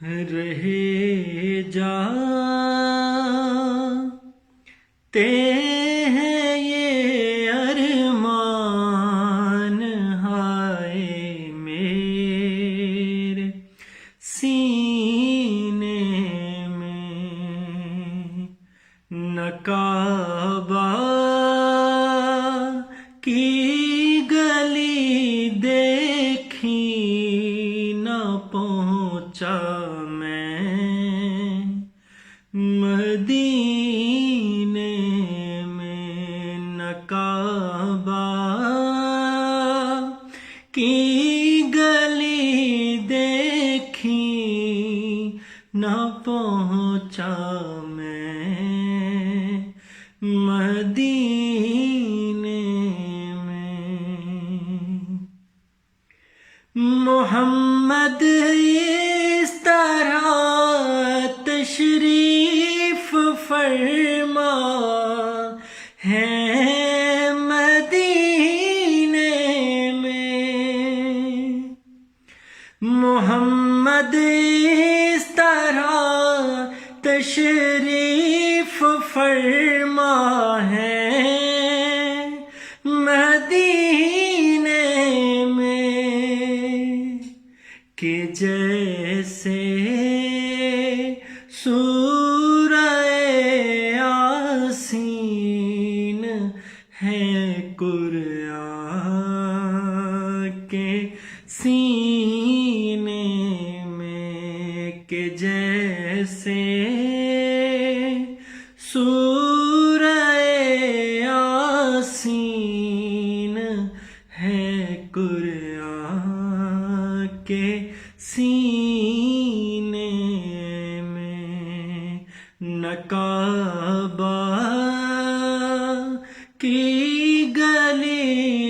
رہے جاتے ہیں یہ ارمان ہائے میرے سینے میں، نہ کعبہ کی گلی دیکھی نہ پہنچا میں مدینے میں، نہ کعبہ کی گلی دیکھی نہ پہنچا میں مدینے میں۔ محمد اس طرح تشریف فرما ہے مدینے میں، محمد اس طرح تشریف فرما ہے مدینے میں، کہ جیسے سورہ یاسین ہے قرآن کے سینے میں، کہ جیسے سورہ یاسین ہے قرآن کے سینے میں، نہ کعبہ کی گلی